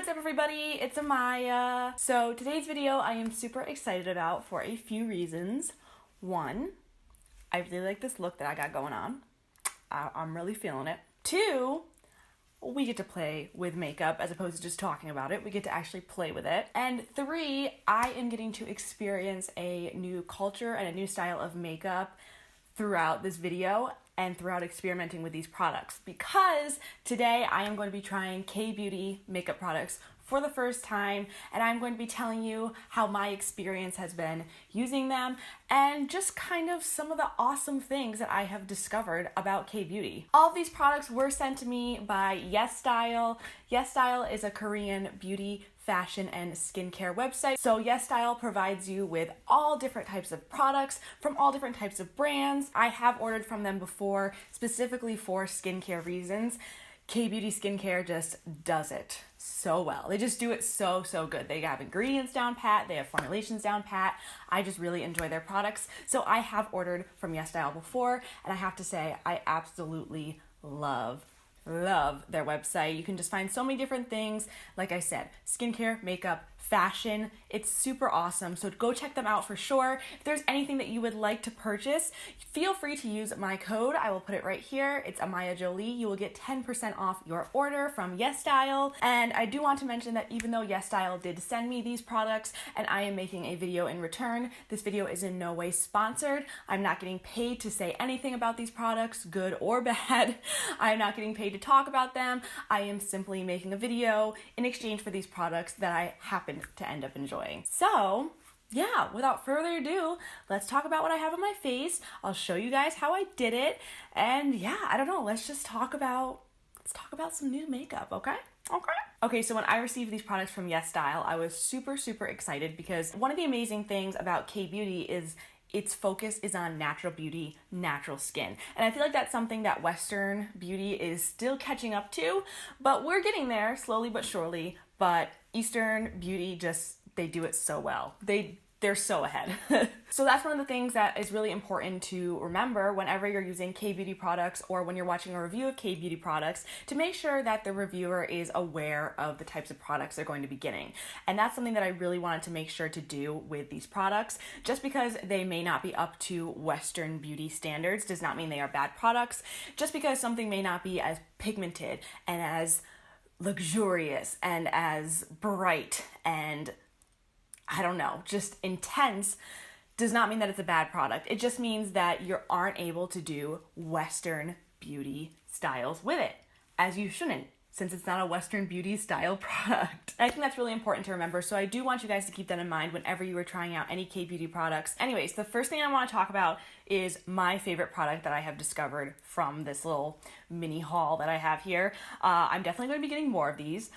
what's up everybody? It's Amaya. So today's video I am super excited about for a few reasons. One, I really like this look that I got going on. I'm really feeling it. Two, we get to play with makeup as opposed to just talking about it. We get to actually play with it. And three, I am getting to experience a new culture and a new style of makeup throughout this video and throughout experimenting with these products, because today I am going to be trying K-beauty makeup products for the first time, and I'm going to be telling you how my experience has been using them and just kind of some of the awesome things that I have discovered about K-beauty. All of these products were sent to me by Yesstyle. Yesstyle is a Korean beauty, fashion, and skincare website. So Yesstyle provides you with all different types of products from all different types of brands. I have ordered from them before, specifically for skincare reasons. K-beauty skincare just does it so well. They just do it so good. They have ingredients down pat, they have formulations down pat. I just really enjoy their products. So I have ordered from Yesstyle before, and I have to say I absolutely love their website. You can just find so many different things. Like I said, skincare, makeup, fashion. It's super awesome. So go check them out for sure. If there's anything that you would like to purchase, feel free to use my code. I will put it right here. It's Amaya Jolie. You will get 10% off your order from Yesstyle. And I do want to mention that even though Yesstyle did send me these products and I am making a video in return, this video is in no way sponsored. I'm not getting paid to say anything about these products, good or bad. I'm not getting paid to talk about them. I am simply making a video in exchange for these products that I happen to end up enjoying. So yeah, without further ado, let's talk about what I have on my face. I'll show you guys how I did it. And yeah, I don't know, let's talk about some new makeup, okay? Okay, so when I received these products from Yesstyle, I was super excited because one of the amazing things about K-beauty is its focus is on natural beauty, natural skin. And I feel like that's something that Western beauty is still catching up to, but we're getting there slowly but surely. But Eastern beauty they do it so well. They're so ahead. So that's one of the things that is really important to remember whenever you're using K-beauty products or when you're watching a review of K-beauty products, to make sure that the reviewer is aware of the types of products they're going to be getting. And that's something that I really wanted to make sure to do with these products. Just because they may not be up to Western beauty standards does not mean they are bad products. Just because something may not be as pigmented and as luxurious and as bright and I don't know, just intense, does not mean that it's a bad product. It just means that you aren't able to do Western beauty styles with it, as you shouldn't, since it's not a Western beauty style product. And I think that's really important to remember, so I do want you guys to keep that in mind whenever you are trying out any K-beauty products. Anyways, the first thing I want to talk about is my favorite product that I have discovered from this little mini haul that I have here. I'm definitely going to be getting more of these.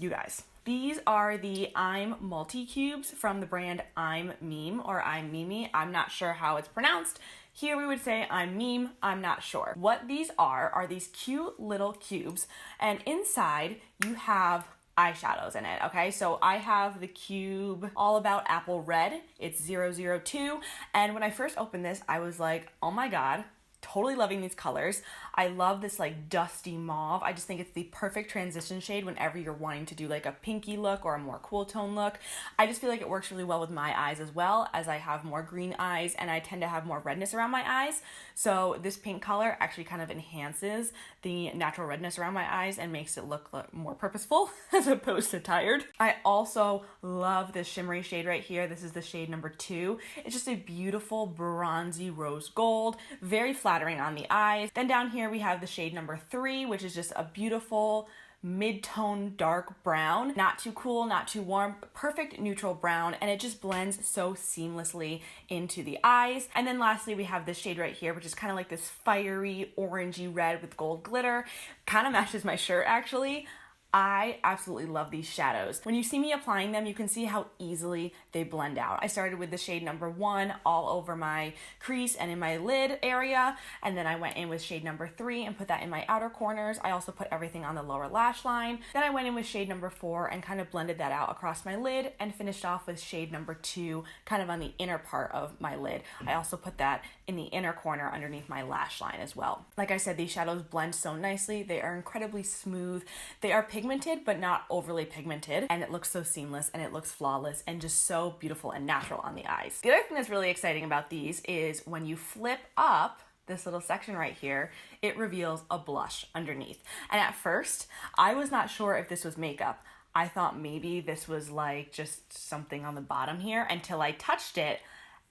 You guys. These are the I'm Multi-Cubes from the brand I'm Meme or I'm Mimi. I'm not sure how it's pronounced. Here we would say I'm Meme, I'm not sure. What these are these cute little cubes, and inside you have eyeshadows in it, okay? So I have the cube All About Apple Red. It's 002, and when I first opened this, I was like, oh my god, totally loving these colors. I love this like dusty mauve. I just think it's the perfect transition shade whenever you're wanting to do like a pinky look or a more cool tone look. I just feel like it works really well with my eyes as well, as I have more green eyes and I tend to have more redness around my eyes. So this pink color actually kind of enhances the natural redness around my eyes and makes it look more purposeful as opposed to tired. I also love this shimmery shade right here. This is the shade number 2. It's just a beautiful bronzy rose gold, very flattering on the eyes. Then down here we have the shade number 3, which is just a beautiful mid-tone dark brown. Not too cool, not too warm, perfect neutral brown, and it just blends so seamlessly into the eyes. And then lastly, we have this shade right here, which is kind of like this fiery orangey red with gold glitter. Kind of matches my shirt actually. I absolutely love these shadows. When you see me applying them, you can see how easily they blend out. I started with the shade number 1 all over my crease and in my lid area, and then I went in with shade number 3 and put that in my outer corners. I also put everything on the lower lash line. Then I went in with shade number 4 and kind of blended that out across my lid and finished off with shade number 2 kind of on the inner part of my lid. I also put that in the inner corner underneath my lash line as well. Like I said, these shadows blend so nicely. They are incredibly smooth. They are pigmented pigmented, but not overly pigmented. And it looks so seamless and it looks flawless and just so beautiful and natural on the eyes. The other thing that's really exciting about these is when you flip up this little section right here, it reveals a blush underneath. And at first, I was not sure if this was makeup. I thought maybe this was like just something on the bottom here until I touched it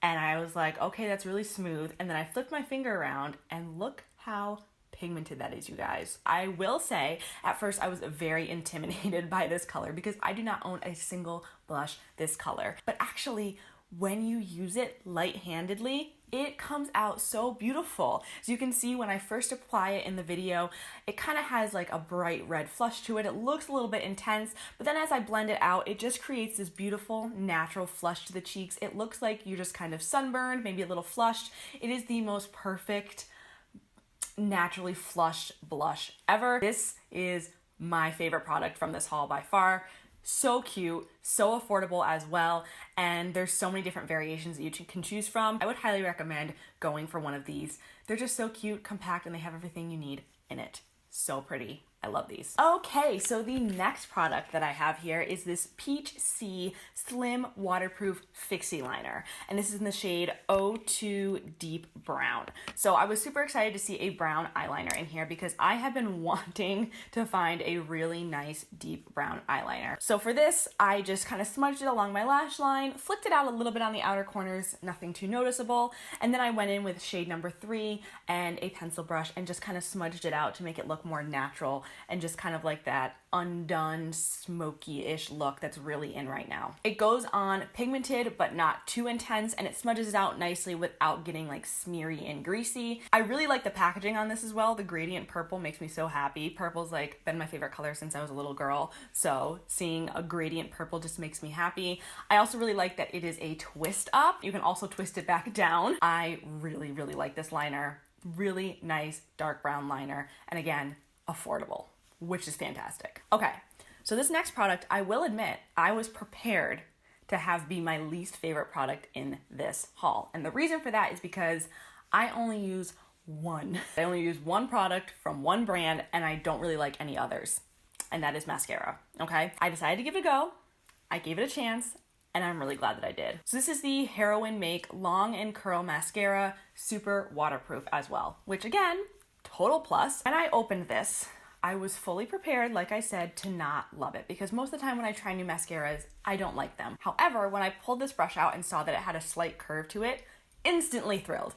and I was like, okay, that's really smooth. And then I flipped my finger around and look how pigmented that is, you guys. I will say at first I was very intimidated by this color because I do not own a single blush this color. But actually, when you use it light-handedly, it comes out so beautiful. So you can see when I first apply it in the video, it kind of has like a bright red flush to it. It looks a little bit intense, but then as I blend it out, it just creates this beautiful natural flush to the cheeks. It looks like you're just kind of sunburned, maybe a little flushed. It is the most perfect, naturally flushed blush ever. This is my favorite product from this haul by far. So cute, so affordable as well, and there's so many different variations that you can choose from. I would highly recommend going for one of these. They're just so cute, compact, and they have everything you need in it. So pretty. I love these. Okay, so the next product that I have here is this Peach Sea Slim Waterproof Fixxy Liner. And this is in the shade 02 Deep Brown. So I was super excited to see a brown eyeliner in here because I have been wanting to find a really nice deep brown eyeliner. So for this, I just kind of smudged it along my lash line, flicked it out a little bit on the outer corners, nothing too noticeable. And then I went in with shade number 3 and a pencil brush and just kind of smudged it out to make it look more natural and just kind of like that undone smoky-ish look that's really in right now. It goes on pigmented but not too intense, and it smudges it out nicely without getting like smeary and greasy. I really like the packaging on this as well. The gradient purple makes me so happy. Purple's like been my favorite color since I was a little girl, so seeing a gradient purple just makes me happy. I also really like that it is a twist up. You can also twist it back down. I really, really like this liner. Really nice dark brown liner, and again, affordable, which is fantastic. Okay, so this next product, I will admit, I was prepared to have be my least favorite product in this haul. And the reason for that is because I only use one. I only use one product from one brand and I don't really like any others. And that is mascara, okay? I decided to give it a go. I gave it a chance and I'm really glad that I did. So this is the Heroine Make Long and Curl Mascara, super waterproof as well, which again, total plus. When I opened this, I was fully prepared, like I said, to not love it because most of the time when I try new mascaras, I don't like them. However, when I pulled this brush out and saw that it had a slight curve to it, instantly thrilled.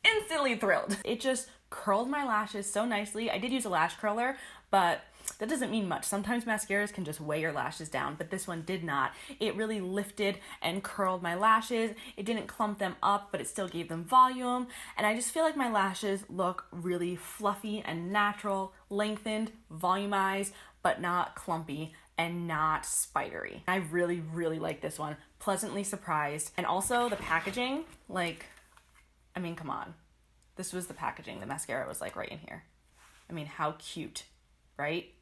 Instantly thrilled. It just curled my lashes so nicely. I did use a lash curler, but that doesn't mean much. Sometimes mascaras can just weigh your lashes down, but this one did not. It really lifted and curled my lashes. It didn't clump them up, but it still gave them volume. And I just feel like my lashes look really fluffy and natural, lengthened, volumized, but not clumpy and not spidery. I really, really like this one. Pleasantly surprised. And also the packaging, like, I mean, come on. This was the packaging. The mascara was like right in here. I mean, how cute, right?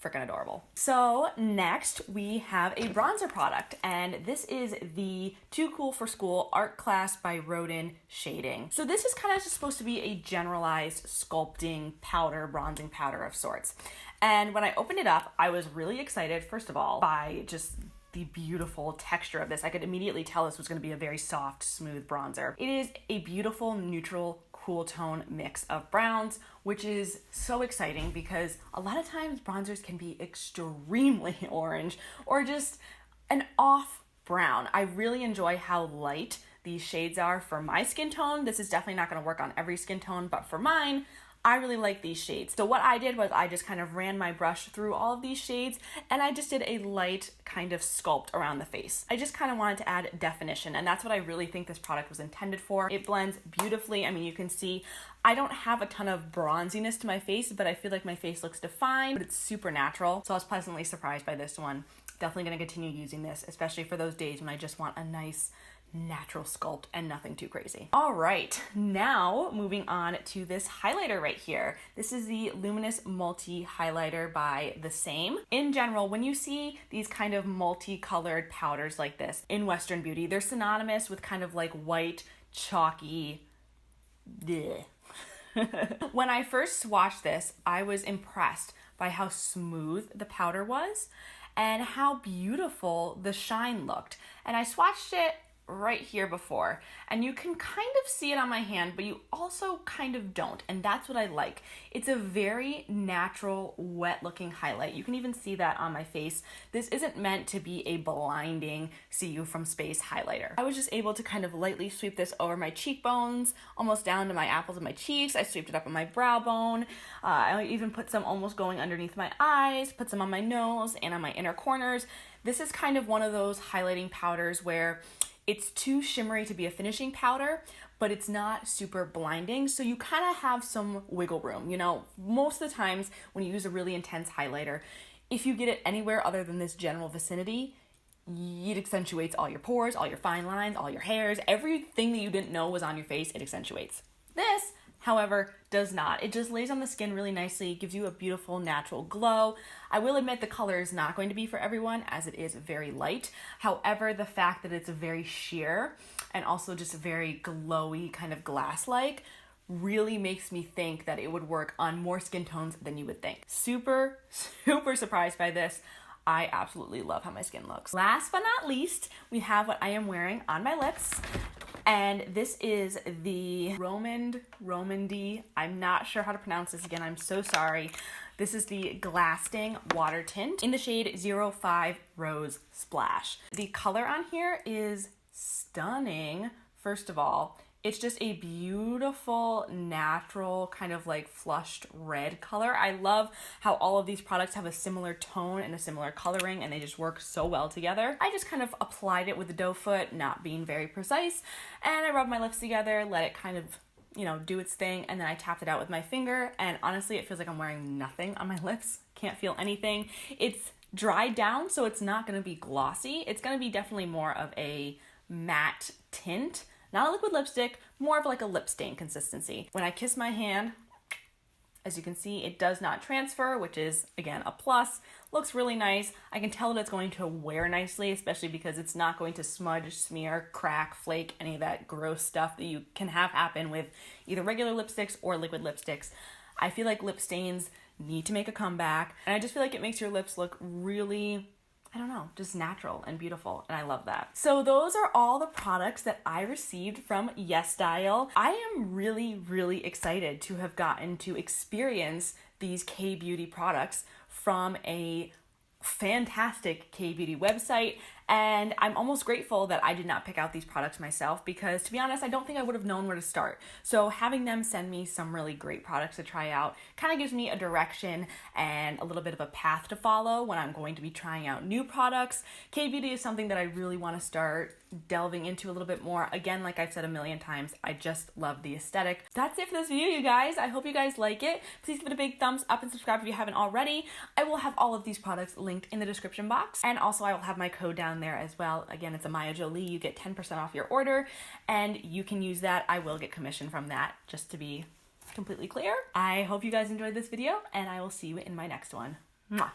Freaking adorable. So next we have a bronzer product, and this is the Too Cool for School Art Class by Rodin shading. So this is kind of just supposed to be a generalized sculpting powder, bronzing powder of sorts. And when I opened it up, I was really excited, first of all, by just the beautiful texture of this. I could immediately tell this was going to be a very soft, smooth bronzer. It is a beautiful, neutral, cool tone mix of browns, which is so exciting because a lot of times bronzers can be extremely orange or just an off brown. I really enjoy how light these shades are for my skin tone. This is definitely not going to work on every skin tone, but for mine, I really like these shades. So what I did was I just kind of ran my brush through all of these shades and I just did a light kind of sculpt around the face. I just kind of wanted to add definition, and that's what I really think this product was intended for. It blends beautifully. I mean, you can see I don't have a ton of bronziness to my face, but I feel like my face looks defined, but it's super natural. So I was pleasantly surprised by this one. Definitely going to continue using this, especially for those days when I just want a nice natural sculpt and nothing too crazy. All right, now moving on to this highlighter right here. This is the Luminous Multi Highlighter by the Saem. In general, when you see these kind of multicolored powders like this in Western beauty, they're synonymous with kind of like white, chalky, bleh. When I first swatched this, I was impressed by how smooth the powder was and how beautiful the shine looked. And I swatched it right here before, and you can kind of see it on my hand, but you also kind of don't, and that's what I like. It's a very natural, wet looking highlight. You can even see that on my face. This isn't meant to be a blinding see you from space highlighter. I was just able to kind of lightly sweep this over my cheekbones, almost down to my apples of my cheeks. I sweeped it up on my brow bone. I even put some almost going underneath my eyes, put some on my nose and on my inner corners. This is kind of one of those highlighting powders where it's too shimmery to be a finishing powder, but it's not super blinding, so you kind of have some wiggle room. You know, most of the times when you use a really intense highlighter, if you get it anywhere other than this general vicinity, it accentuates all your pores, all your fine lines, all your hairs, everything that you didn't know was on your face, it accentuates. This, however, does not. It just lays on the skin really nicely, gives you a beautiful natural glow. I will admit the color is not going to be for everyone as it is very light. However, the fact that it's very sheer and also just very glowy, kind of glass-like, really makes me think that it would work on more skin tones than you would think. Super, super surprised by this. I absolutely love how my skin looks. Last but not least, we have what I am wearing on my lips. And this is the Romandy. I'm not sure how to pronounce this again. I'm so sorry. This is the Glasting Water Tint in the shade 05 Rose Splash. The color on here is stunning, first of all. It's just a beautiful, natural, kind of like flushed red color. I love how all of these products have a similar tone and a similar coloring, and they just work so well together. I just kind of applied it with the doe foot, not being very precise, and I rubbed my lips together, let it kind of, you know, do its thing, and then I tapped it out with my finger, and honestly, it feels like I'm wearing nothing on my lips. Can't feel anything. It's dried down, so it's not gonna be glossy. It's gonna be definitely more of a matte tint. Not a liquid lipstick, more of like a lip stain consistency. When I kiss my hand, as you can see, it does not transfer, which is, again, a plus. Looks really nice. I can tell that it's going to wear nicely, especially because it's not going to smudge, smear, crack, flake, any of that gross stuff that you can have happen with either regular lipsticks or liquid lipsticks. I feel like lip stains need to make a comeback, and I just feel like it makes your lips look really, I don't know, just natural and beautiful, and I love that. So those are all the products that I received from Yesstyle. I am really, really excited to have gotten to experience these K-beauty products from a fantastic K-beauty website, and I'm almost grateful that I did not pick out these products myself because, to be honest, I don't think I would have known where to start. So having them send me some really great products to try out kind of gives me a direction and a little bit of a path to follow when I'm going to be trying out new products. K-beauty is something that I really want to start delving into a little bit more. Again, like I've said a million times, I just love the aesthetic. That's it for this video, you guys. I hope you guys like it. Please give it a big thumbs up and subscribe if you haven't already. I will have all of these products linked in the description box, and also I will have my code down there as well. Again, it's Amaya Jolie. You get 10% off your order, and you can use that. I will get commission from that, just to be completely clear. I hope you guys enjoyed this video, and I will see you in my next one. Mwah.